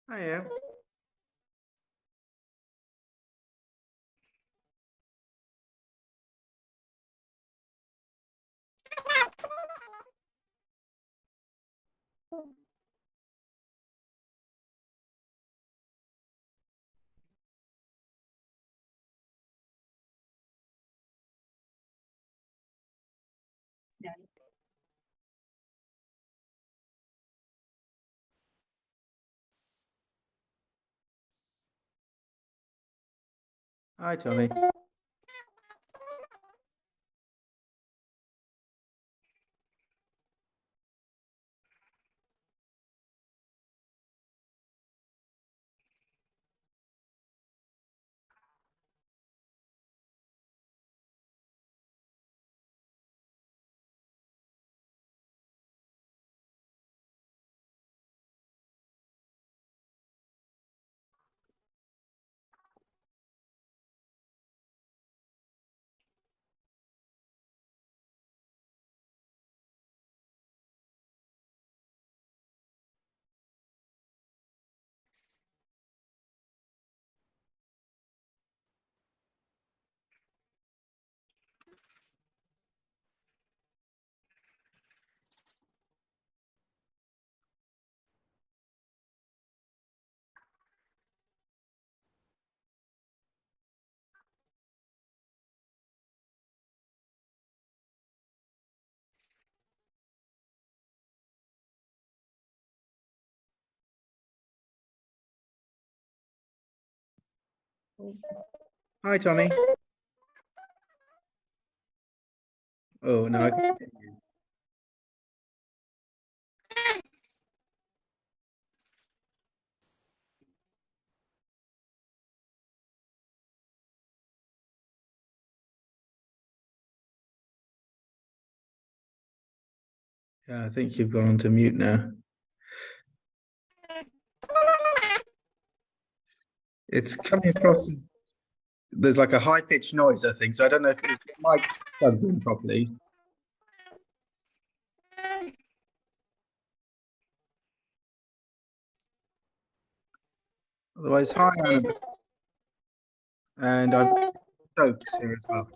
I am. Hi, Tommy. Hi, Tommy. Oh, no, I can hear you. Yeah, I think you've gone on to mute now. It's coming across. There's like a high-pitched noise, I think. So I don't know if it's your mic plugged in properly. Otherwise, hi, Annabelle. And I've got Stokes here as well.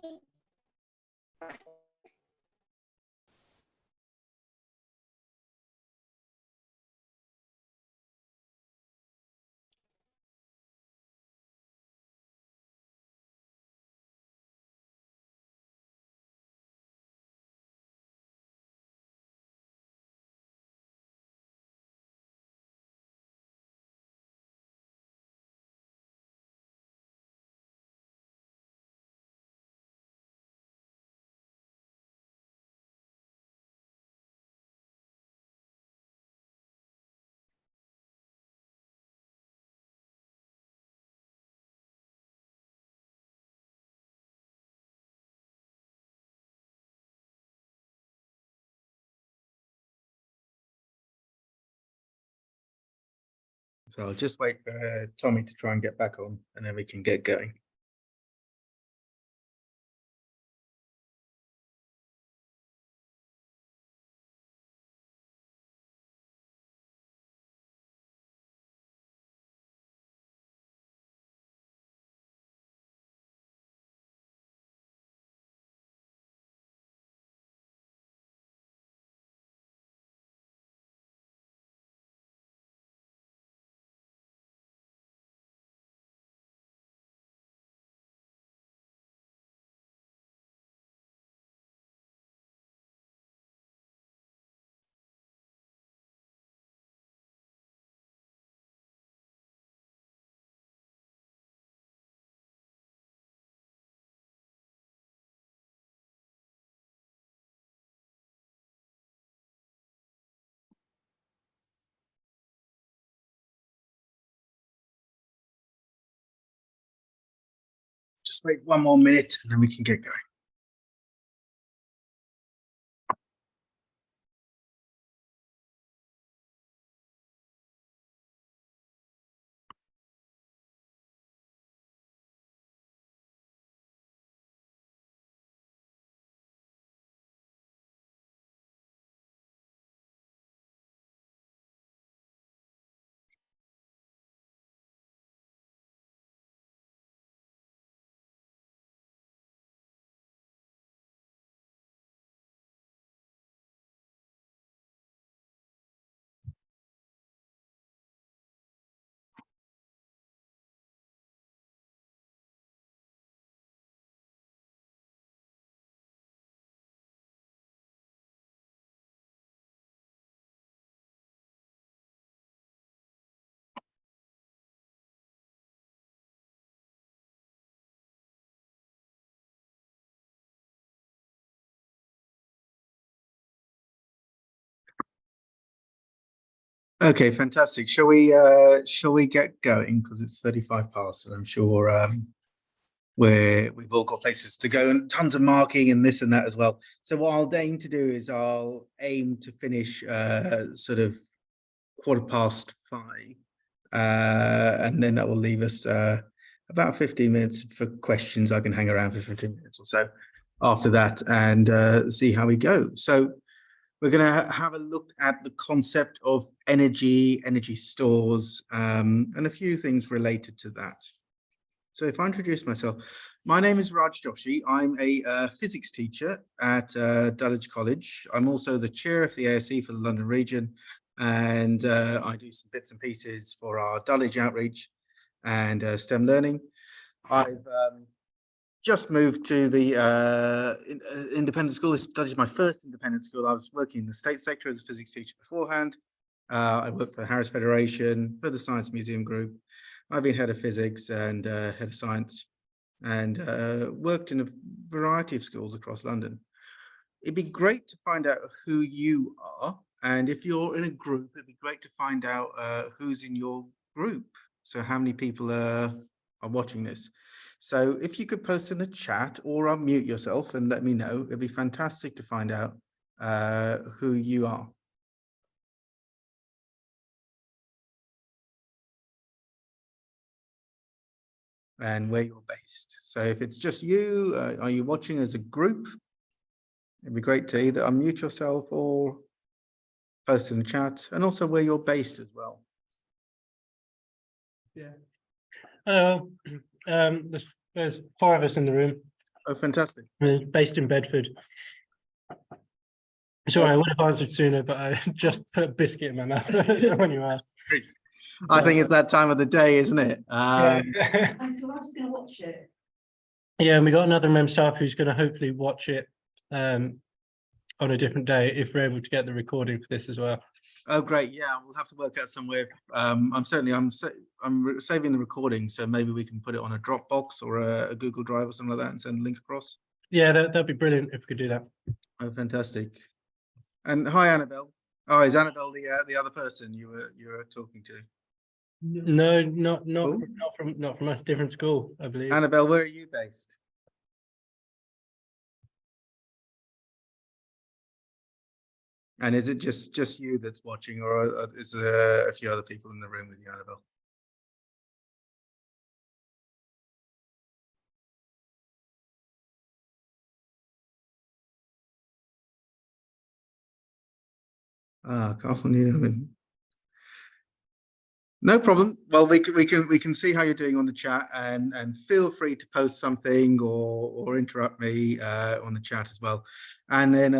So I'll just wait for Tommy to try and get back on, and then we can get going. Just wait one more minute, and then we can get going. Okay, fantastic. Shall we get going? Because it's 35 past, and I'm sure we've all got places to go and tons of marking and this and that as well. So what I'll aim to do is I'll aim to finish sort of 5:15, and then that will leave us about 15 minutes for questions. I can hang around for 15 minutes or so after that and see how we go. So we're going to have a look at the concept of energy stores, and a few things related to that. So if I introduce myself, my name is Raj Joshi. I'm a physics teacher at Dulwich College. I'm also the chair of the ASE for the London region, and I do some bits and pieces for our Dulwich outreach and STEM learning. I've just moved to the independent school. That is my first independent school. I was working in the state sector as a physics teacher beforehand. I worked for the Harris Federation, for the Science Museum Group. I've been head of physics and head of science, and worked in a variety of schools across London. It'd be great to find out who you are. And if you're in a group, it'd be great to find out who's in your group. So how many people are watching this? So if you could post in the chat or unmute yourself and let me know, it'd be fantastic to find out who you are. And where you're based. So if it's just you, are you watching as a group? It'd be great to either unmute yourself or post in the chat, and also where you're based as well. Yeah. There's 4 of us in the room. Oh, fantastic. We're based in Bedford. Sorry, I would have answered sooner, but I just put a biscuit in my mouth when you asked. I think it's that time of the day, isn't it? Yeah. I was going to watch it. Yeah, and we got another member staff who's going to hopefully watch it on a different day if we're able to get the recording for this as well. Oh, great. Yeah, we'll have to work out somewhere. I'm saving the recording, so maybe we can put it on a Dropbox or a Google Drive or something like that and send the link across. Yeah, that'd be brilliant if we could do that. Oh, fantastic. And hi, Annabelle. Oh, is Annabelle the other person you were talking to? No, not Oh. not from a different school, I believe. Annabelle, where are you based? And is it just you that's watching, or is there a few other people in the room with you, Annabelle? Ah, Castle Newman. No problem. Well, we can see how you're doing on the chat, and feel free to post something or interrupt me on the chat as well. And then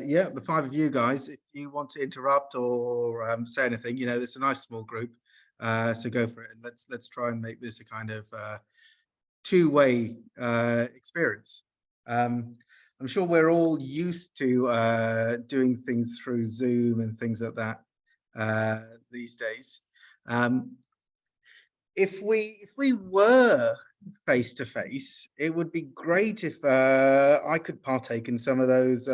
yeah, the 5 of you guys, if you want to interrupt or say anything, you know, it's a nice small group, so go for it. And let's try and make this a kind of two-way experience. I'm sure we're all used to doing things through Zoom and things like that these days. If we were face to face, it would be great if I could partake in some of those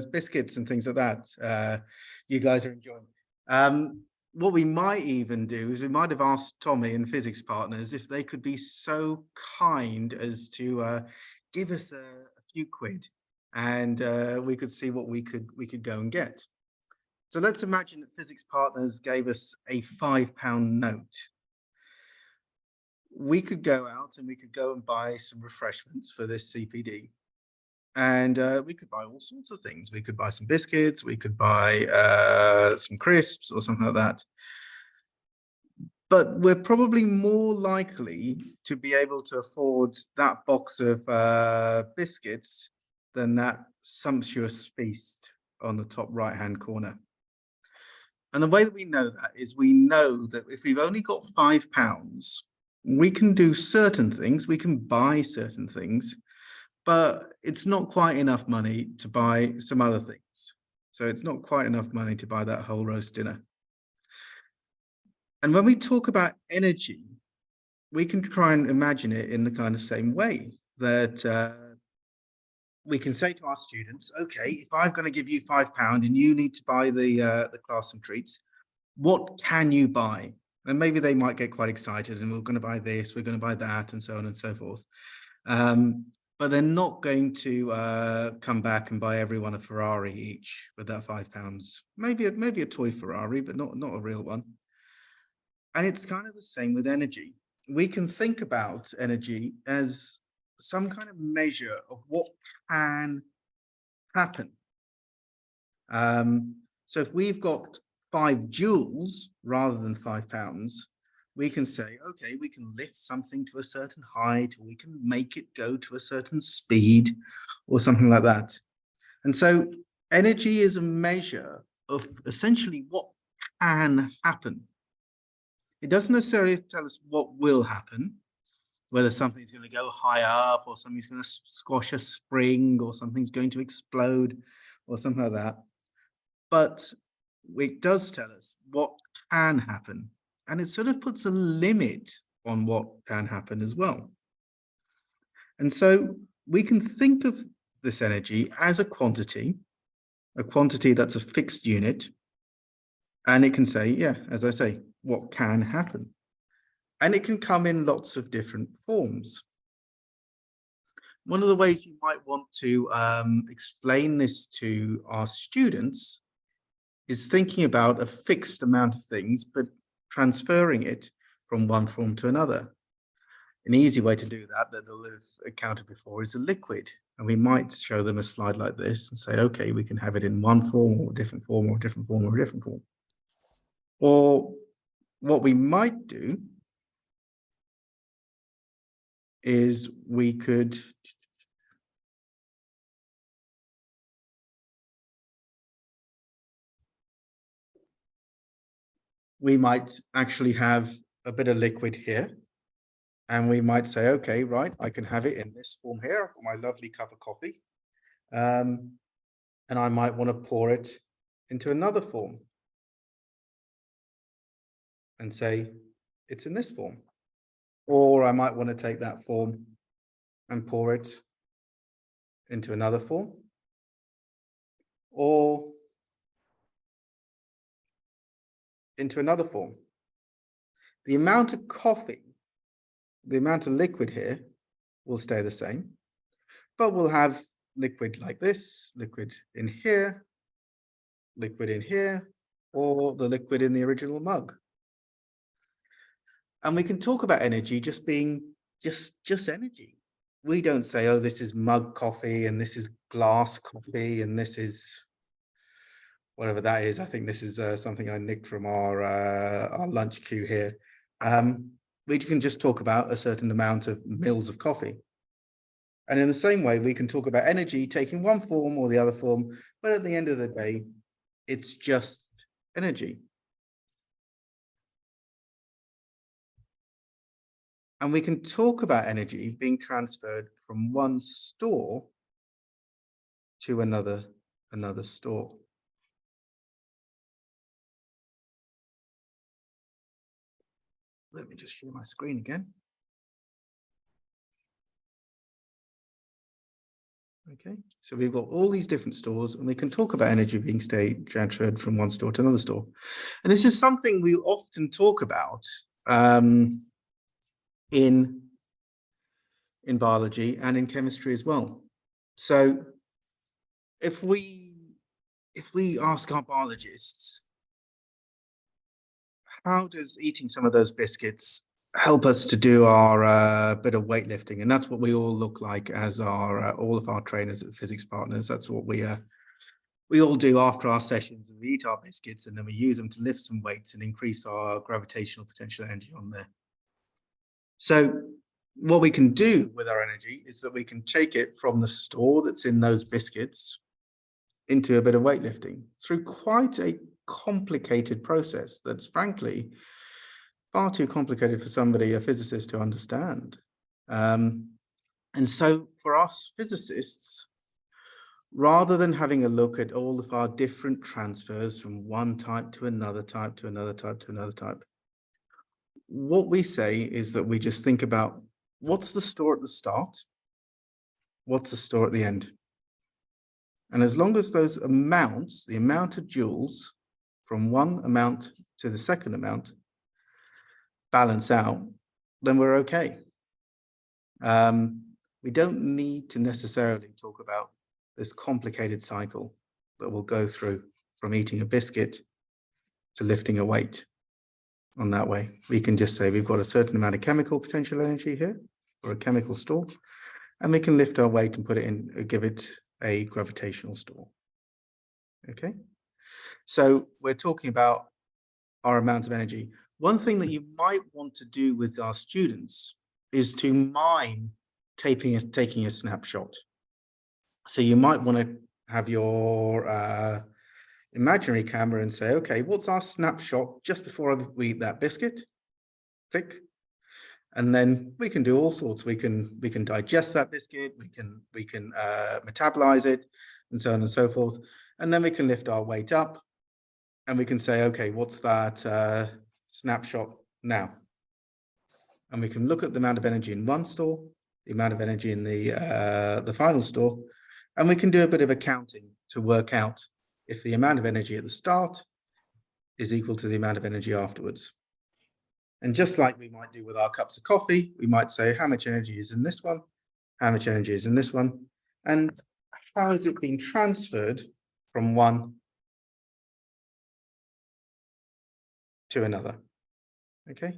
biscuits and things like that you guys are enjoying. What we might even do is we might have asked Tommy and Physics Partners if they could be so kind as to give us a few quid, and we could see what we could go and get. So let's imagine that Physics Partners gave us a £5 note. We could go out and we could go and buy some refreshments for this CPD. And we could buy all sorts of things. We could buy some biscuits, we could buy some crisps or something like that. But we're probably more likely to be able to afford that box of biscuits than that sumptuous feast on the top right-hand corner. And the way that we know that is we know that if we've only got £5, we can do certain things, we can buy certain things, but it's not quite enough money to buy some other things. So it's not quite enough money to buy that whole roast dinner. And when we talk about energy, we can try and imagine it in the kind of same way that we can say to our students, okay, if I'm going to give you £5 and you need to buy the class some treats, what can you buy? And maybe they might get quite excited and we're going to buy this, we're going to buy that, and so on and so forth. But they're not going to come back and buy everyone a Ferrari each with that £5. Maybe a toy Ferrari, but not a real one. And it's kind of the same with energy. We can think about energy as some kind of measure of what can happen. So if we've got 5 joules rather than £5, we can say, okay, we can lift something to a certain height, or we can make it go to a certain speed, or something like that. And so energy is a measure of essentially what can happen. It doesn't necessarily tell us what will happen, whether something's going to go high up, or something's going to squash a spring, or something's going to explode, or something like that. But it does tell us what can happen. And it sort of puts a limit on what can happen as well. And so we can think of this energy as a quantity that's a fixed unit. And it can say, yeah, as I say, what can happen. And it can come in lots of different forms. One of the ways you might want to explain this to our students is thinking about a fixed amount of things, but transferring it from one form to another. An easy way to do that they'll have encountered before is a liquid. And we might show them a slide like this and say, okay, we can have it in one form, or a different form, or a different form, or a different form. Or what we might do is we might actually have a bit of liquid here, and we might say, okay, right, I can have it in this form here, my lovely cup of coffee, and I might want to pour it into another form and say it's in this form. Or I might want to take that form and pour it into another form, or into another form. The amount of coffee, the amount of liquid here will stay the same, but we'll have liquid like this, liquid in here, or the liquid in the original mug. And we can talk about energy just being just energy. We don't say, oh, this is mug coffee, and this is glass coffee, and this is whatever that is. I think this is something I nicked from our lunch queue here. We can just talk about a certain amount of mils of coffee. And in the same way, we can talk about energy taking one form or the other form, but at the end of the day, it's just energy. And we can talk about energy being transferred from one store to another store. Let me just share my screen again. Okay, so we've got all these different stores, and we can talk about energy being transferred from one store to another store. And this is something we often talk about in biology and in chemistry as well. So if we ask our biologists, how does eating some of those biscuits help us to do our bit of weightlifting? And that's what we all look like as our all of our trainers at Physics Partners. That's what we all do after our sessions. We eat our biscuits, and then we use them to lift some weights and increase our gravitational potential energy on there. So what we can do with our energy is that we can take it from the store that's in those biscuits into a bit of weightlifting through quite a complicated process that's frankly far too complicated for somebody, a physicist, to understand. And so for us physicists, rather than having a look at all of our different transfers from one type to another type to another type to another type, what we say is that we just think about what's the store at the start, what's the store at the end. And as long as those amounts, the amount of joules from one amount to the second amount balance out, then we're okay. We don't need to necessarily talk about this complicated cycle that we'll go through from eating a biscuit to lifting a weight on that way. We can just say we've got a certain amount of chemical potential energy here, or a chemical store, and we can lift our weight and put it in, give it a gravitational store. Okay, so we're talking about our amount of energy. One thing that you might want to do with our students is to mime taking a snapshot. So you might want to have your imaginary camera and say, okay, what's our snapshot just before we eat that biscuit? Click. And then we can do all sorts. We can digest that biscuit, we can metabolize it, and so on and so forth. And then we can lift our weight up and we can say, okay, what's that snapshot now? And we can look at the amount of energy in one store, the amount of energy in the final store, and we can do a bit of accounting to work out if the amount of energy at the start is equal to the amount of energy afterwards. And just like we might do with our cups of coffee, we might say how much energy is in this one, how much energy is in this one, and how has it been transferred from one to another. Okay,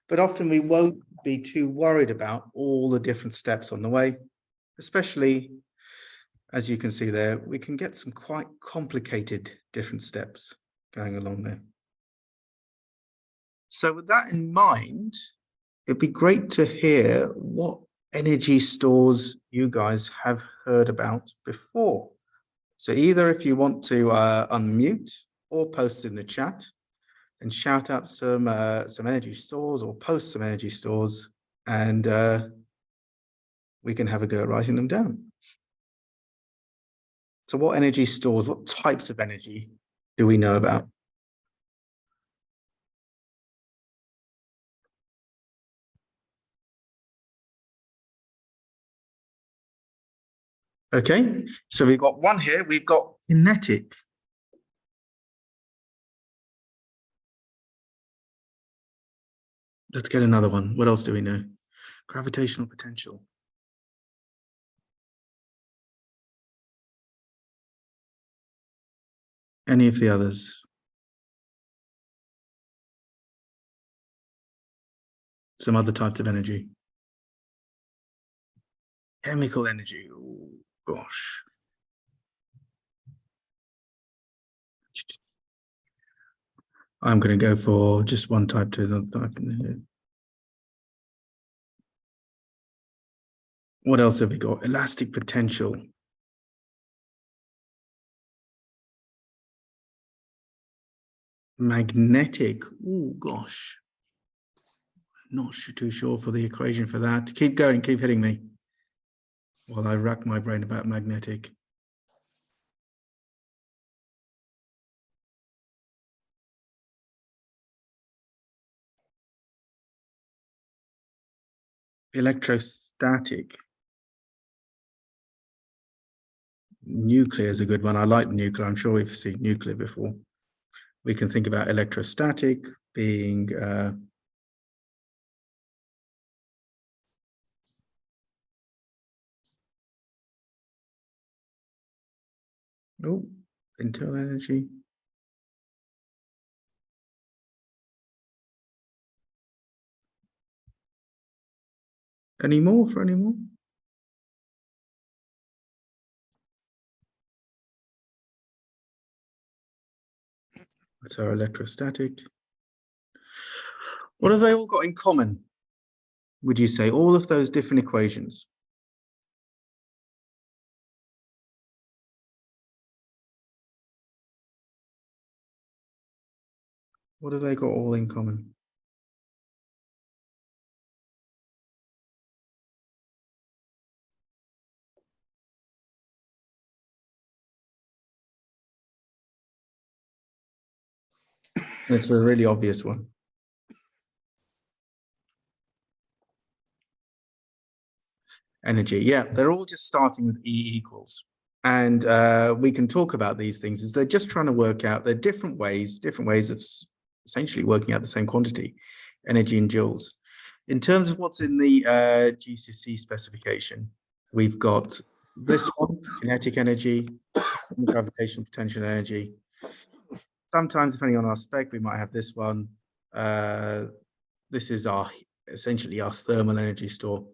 but often we won't be too worried about all the different steps on the way, especially as you can see there, we can get some quite complicated different steps going along there. So with that in mind, it'd be great to hear what energy stores you guys have heard about before. So either if you want to unmute or post in the chat and shout out some energy stores or post some energy stores, and we can have a go at writing them down. So what energy stores, what types of energy do we know about? Okay, so we've got one here, we've got kinetic. Let's get another one. What else do we know? Gravitational potential. Any of the others? Some other types of energy. Chemical energy. Oh, gosh. I'm going to go for just one type to another type. What else have we got? Elastic potential. Magnetic. Oh, gosh. Not too sure for the equation for that. Keep going, keep hitting me while I rack my brain about magnetic. Electrostatic. Nuclear is a good one. I like nuclear. I'm sure we've seen nuclear before. We can think about electrostatic being internal energy. Any more for any more? That's our electrostatic. What have they all got in common? Would you say all of those different equations? What have they got all in common? It's a really obvious one. Energy, yeah, they're all just starting with E equals. And we can talk about these things as they're just trying to work out the different ways of essentially working out the same quantity, energy in joules. In terms of what's in the GCSE specification, we've got this one, kinetic energy, gravitational potential energy. Sometimes, depending on our spec, we might have this one. This is essentially our thermal energy store.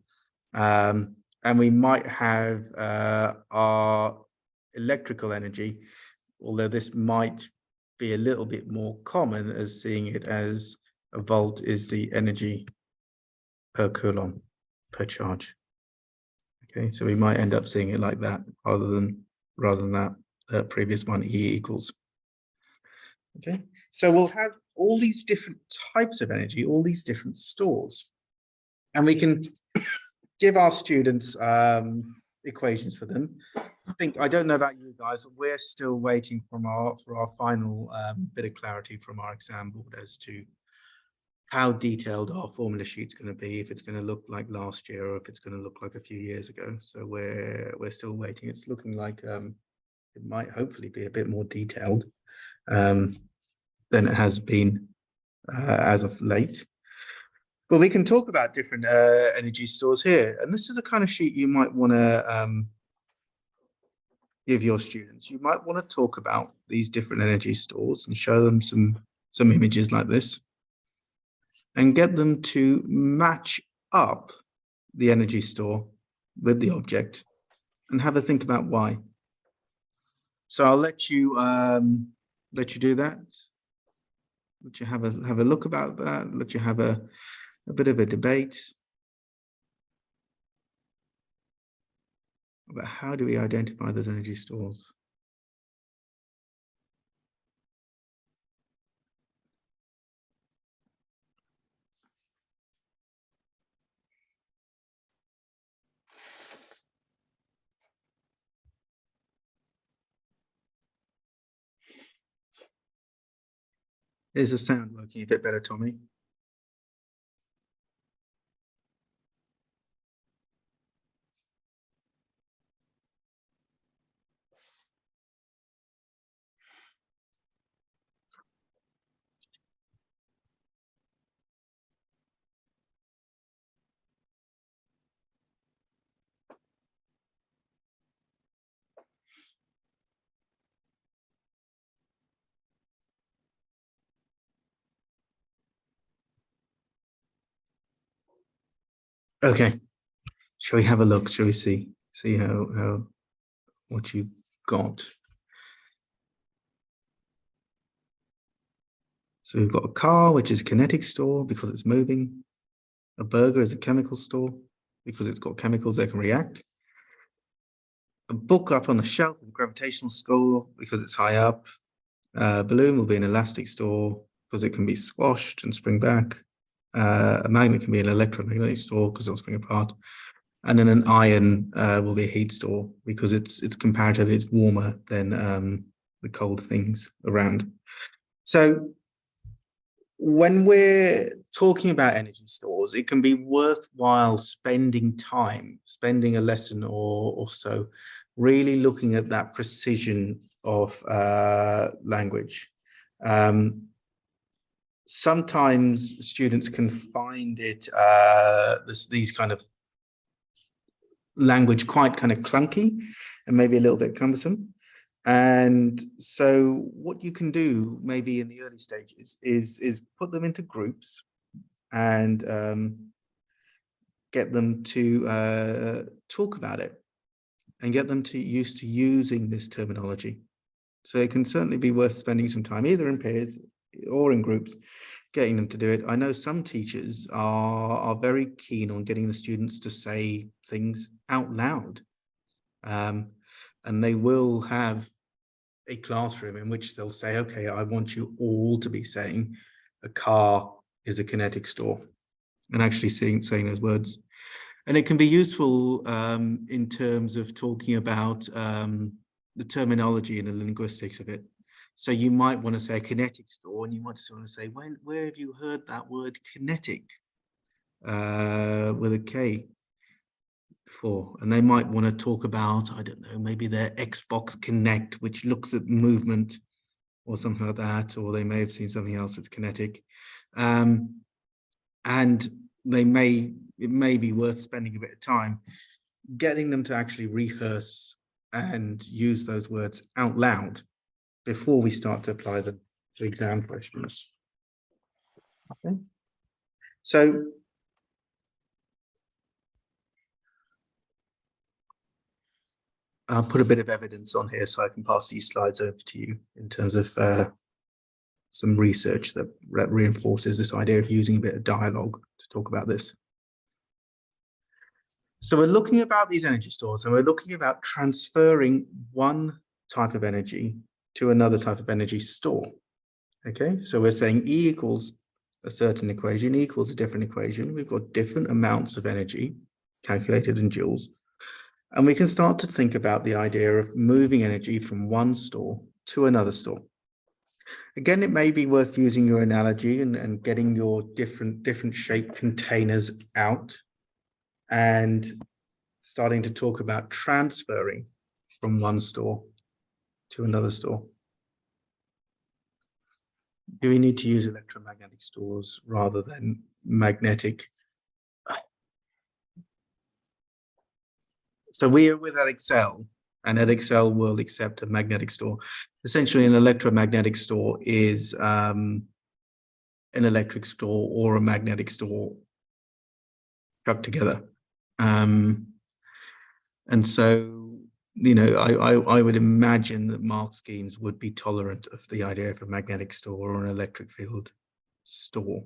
And we might have our electrical energy, although this might be a little bit more common as seeing it as a volt is the energy per coulomb per charge. Okay, so we might end up seeing it like that rather than that previous one, E equals. Okay, so we'll have all these different types of energy, all these different stores, and we can give our students equations for them. I don't know about you guys, but we're still waiting for our final bit of clarity from our exam board as to how detailed our formula sheet's going to be, if it's going to look like last year or if it's going to look like a few years ago. So we're still waiting. It's looking like it might hopefully be a bit more detailed than it has been as of late. But we can talk about different energy stores here. And this is the kind of sheet you might want to give your students. You might want to talk about these different energy stores and show them some images like this and get them to match up the energy store with the object and have a think about why. So I'll let you do that. Let you have a look about that. Let you have a bit of a debate about how do we identify those energy stores. Is the sound working a bit better, Tommy? Okay. Shall we have a look? Shall we see how what you got? So we've got a car, which is a kinetic store because it's moving. A burger is a chemical store because it's got chemicals that can react. A book up on the shelf is a gravitational store because it's high up. A balloon will be an elastic store because it can be squashed and spring back. A magnet can be an electromagnetic store because it'll spring apart. And then an iron will be a heat store because it's comparatively it's warmer than the cold things around. So when we're talking about energy stores, it can be worthwhile spending a lesson or so, really looking at that precision of language. Sometimes students can find it, these kind of language quite kind of clunky and maybe a little bit cumbersome. And so what you can do maybe in the early stages is put them into groups and get them to talk about it and get them used to using this terminology. So it can certainly be worth spending some time either in pairs or in groups, getting them to do it. I know some teachers are very keen on getting the students to say things out loud. And they will have a classroom in which they'll say, okay, I want you all to be saying a car is a kinetic store and actually saying those words. And it can be useful in terms of talking about the terminology and the linguistics of it. So you might want to say a kinetic store and you might just want to say, where have you heard that word kinetic with a K? before, and they might want to talk about, I don't know, maybe their Xbox Kinect, which looks at movement or something like that, or they may have seen something else that's kinetic. And it may be worth spending a bit of time getting them to actually rehearse and use those words out loud before we start to apply them to exam questions. Okay. So I'll put a bit of evidence on here so I can pass these slides over to you in terms of some research that reinforces this idea of using a bit of dialogue to talk about this. So we're looking about these energy stores, and we're looking about transferring one type of energy to another type of energy store. Okay, so we're saying E equals a certain equation, E equals a different equation. We've got different amounts of energy calculated in joules. And we can start to think about the idea of moving energy from one store to another store. Again, it may be worth using your analogy and getting your different shaped containers out and starting to talk about transferring from one store to another store. Do we need to use electromagnetic stores rather than magnetic? So we are with Edexcel, and Edexcel will accept a magnetic store. Essentially, an electromagnetic store is an electric store or a magnetic store cut together. And so, you know, I would imagine that mark schemes would be tolerant of the idea of a magnetic store or an electric field store.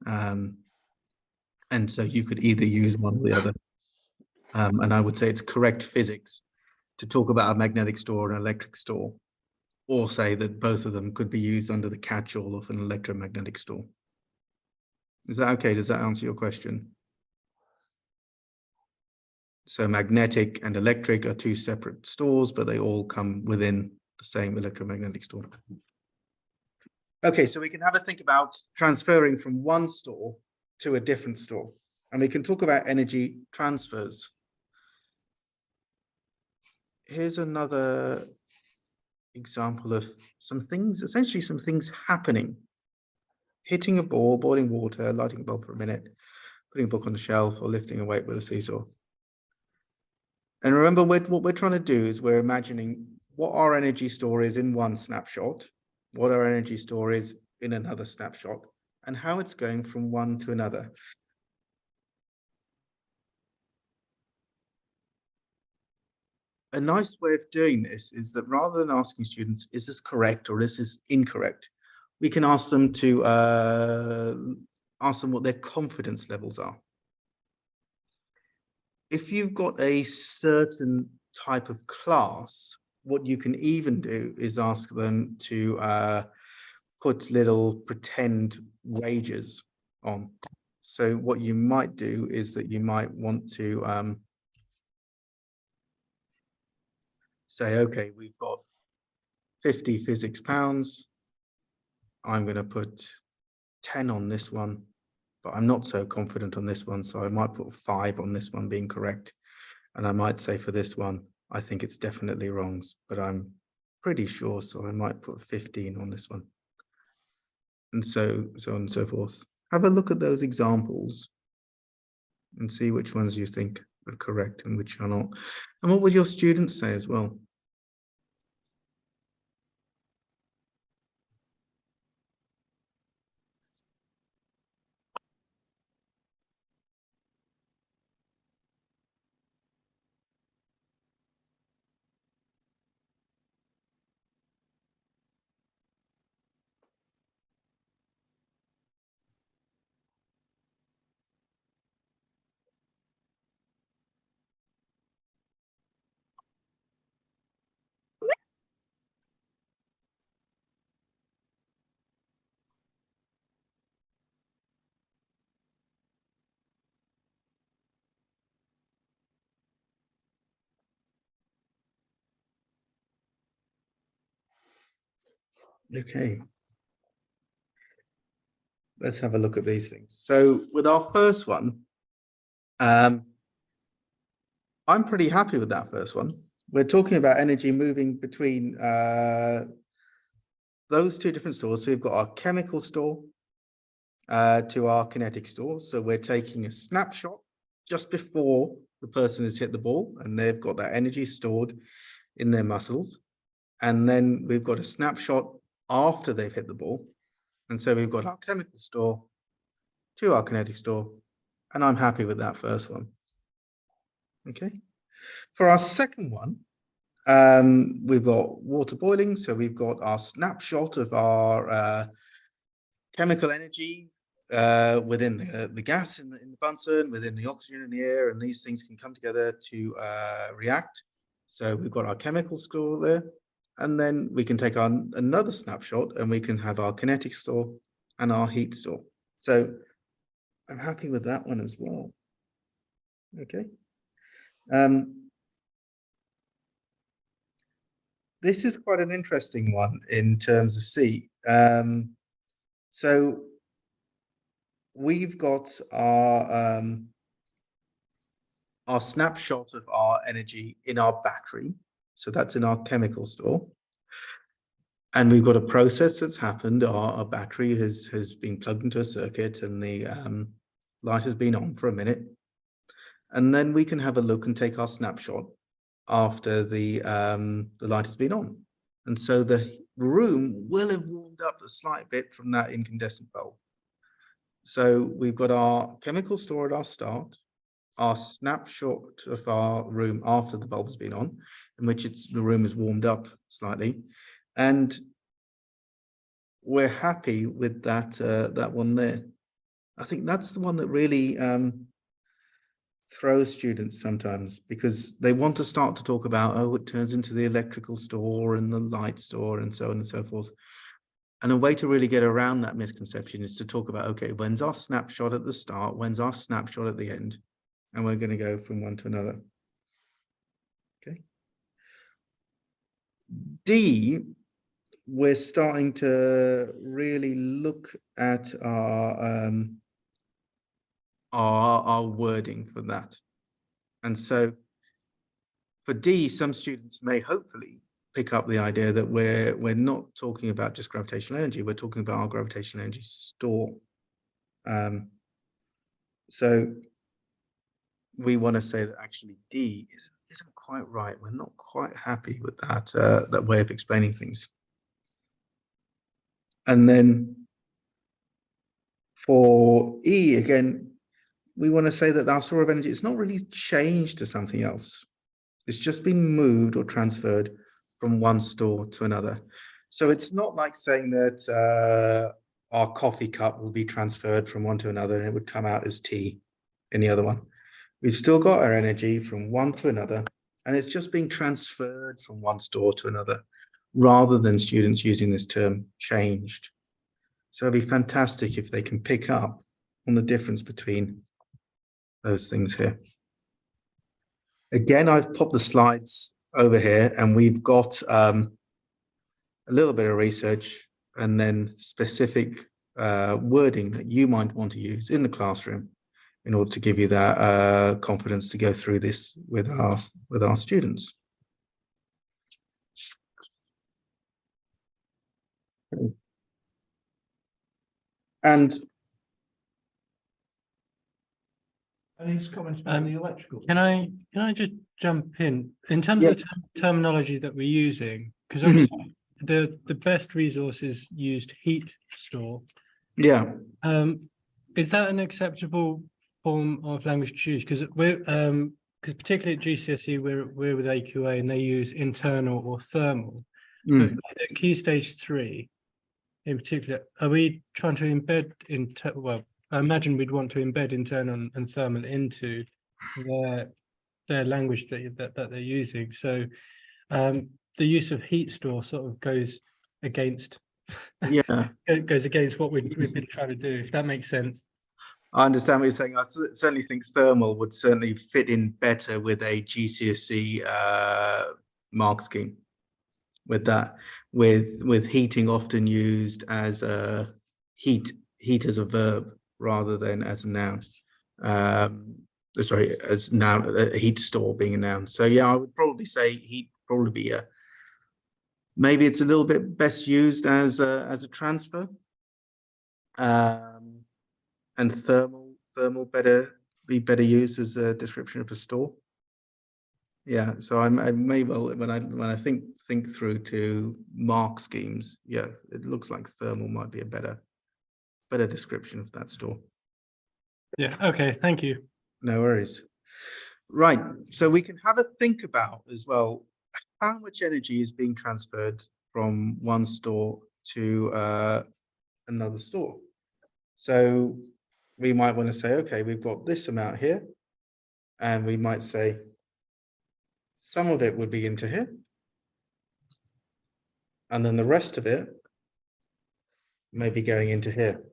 And so you could either use one or the other. And I would say it's correct physics to talk about a magnetic store and an electric store, or say that both of them could be used under the catch-all of an electromagnetic store. Is that okay? Does that answer your question? So magnetic and electric are two separate stores, but they all come within the same electromagnetic store. Okay, so we can have a think about transferring from one store to a different store. And we can talk about energy transfers. Here's another example of some things, essentially some things happening. Hitting a ball, boiling water, lighting a bulb for a minute, putting a book on the shelf, or lifting a weight with a seesaw. And remember, what we're trying to do is we're imagining what our energy store is in one snapshot, what our energy store is in another snapshot, and how it's going from one to another. A nice way of doing this is that rather than asking students, is this correct or is this incorrect, we can ask them to ask them what their confidence levels are. If you've got a certain type of class, what you can even do is ask them to put little pretend wages on. So what you might do is that you might want to say, okay, we've got 50 physics pounds. I'm going to put 10 on this one, but I'm not so confident on this one. So I might put 5 on this one being correct. And I might say for this one, I think it's definitely wrong, but I'm pretty sure. So I might put 15 on this one. And so on and so forth. Have a look at those examples and see which ones you think are correct and which are not. And what would your students say as well? Okay. Let's have a look at these things. So with our first one, I'm pretty happy with that first one. We're talking about energy moving between those two different stores. So we've got our chemical store to our kinetic store. So we're taking a snapshot just before the person has hit the ball, and they've got that energy stored in their muscles. And then we've got a snapshot after they've hit the ball. And so we've got our chemical store to our kinetic store, and I'm happy with that first one. Okay. For our second one, we've got water boiling. So we've got our snapshot of our chemical energy within the gas in the Bunsen, within the oxygen in the air, and these things can come together to react. So we've got our chemical store there, and then we can take on another snapshot, and we can have our kinetic store and our heat store. So I'm happy with that one as well. Okay. This is quite an interesting one in terms of C. So we've got our snapshot of our energy in our battery. So that's in our chemical store. And we've got a process that's happened. Our battery has been plugged into a circuit, and the light has been on for a minute. And then we can have a look and take our snapshot after the light has been on. And so the room will have warmed up a slight bit from that incandescent bulb. So we've got our chemical store at our start, our snapshot of our room after the bulb has been on, in which the room is warmed up slightly. And we're happy with that one there. I think that's the one that really throws students sometimes, because they want to start to talk about, oh, it turns into the electrical store and the light store and so on and so forth. And a way to really get around that misconception is to talk about, okay, when's our snapshot at the start? When's our snapshot at the end? And we're going to go from one to another. Okay. D, we're starting to really look at our wording for that. And so for D, some students may hopefully pick up the idea that we're not talking about just gravitational energy, we're talking about our gravitational energy store. So we want to say that actually D isn't quite right. We're not quite happy with that way of explaining things. And then for E, again, we want to say that our store of energy, it's not really changed to something else. It's just been moved or transferred from one store to another. So it's not like saying that our coffee cup will be transferred from one to another and it would come out as tea in the other one. We've still got our energy from one to another, and it's just being transferred from one store to another, rather than students using this term changed. So it'd be fantastic if they can pick up on the difference between those things here. Again, I've popped the slides over here, and we've got a little bit of research and then specific wording that you might want to use in the classroom in order to give you that confidence to go through this with our students. And any comments about the electrical? Can I just jump in terms of the terminology that we're using? Because obviously the best resource is used heat store. yeah, Is that an acceptable form of language to choose? Because we're because particularly at GCSE we're with AQA and they use internal or thermal. But at Key Stage 3 in particular, are we trying to embed well, I imagine we'd want to embed internal and thermal into their language that they're using. So the use of heat store sort of goes against goes against what we've been trying to do, if that makes sense. I understand what you're saying. I certainly think thermal would certainly fit in better with a GCSE mark scheme. With that, with heating often used as a heat as a verb rather than as a noun. sorry, as now a heat store being a noun. So yeah, I would probably say heat probably be a, maybe it's a little bit best used as a transfer. And thermal be better used as a description of a store. Yeah, so I may well, when I think through to mark schemes, yeah, it looks like thermal might be a better description of that store. Yeah, okay, thank you. No worries. Right, so we can have a think about as well how much energy is being transferred from one store to another store. So we might want to say, okay, we've got this amount here, and we might say some of it would be into here, and then the rest of it may be going into here.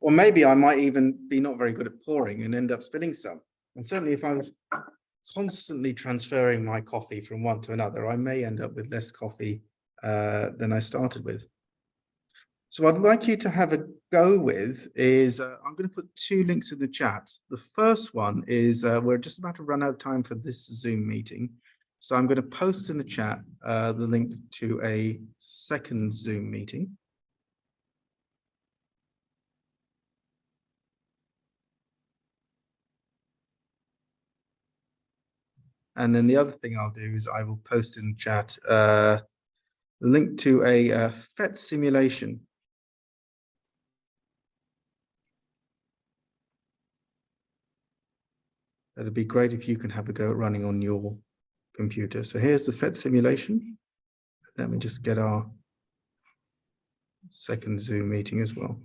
Or maybe I might even be not very good at pouring and end up spilling some. And certainly if I was constantly transferring my coffee from one to another, I may end up with less coffee than I started with. So what I'd like you to have a go with is, I'm going to put 2 links in the chat. The first one is, we're just about to run out of time for this Zoom meeting. So I'm going to post in the chat the link to a second Zoom meeting. And then the other thing I'll do is I will post in the chat the link to a PhET simulation. It'd be great if you can have a go at running on your computer. So here's the PhET simulation. Let me just get our second Zoom meeting as well.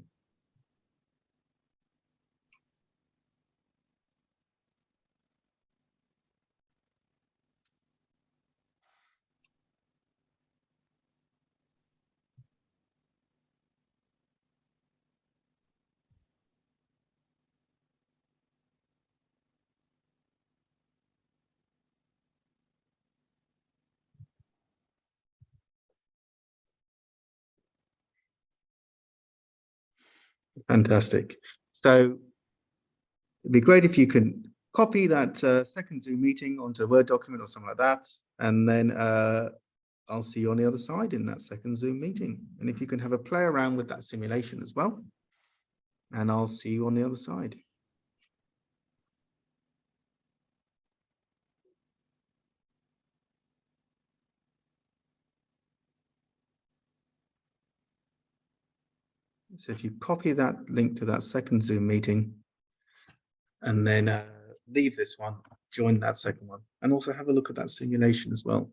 Fantastic. So it'd be great if you can copy that second Zoom meeting onto a Word document or something like that. And then I'll see you on the other side in that second Zoom meeting. And if you can have a play around with that simulation as well. And I'll see you on the other side. So if you copy that link to that second Zoom meeting and then leave this one, join that second one, and also have a look at that simulation as well.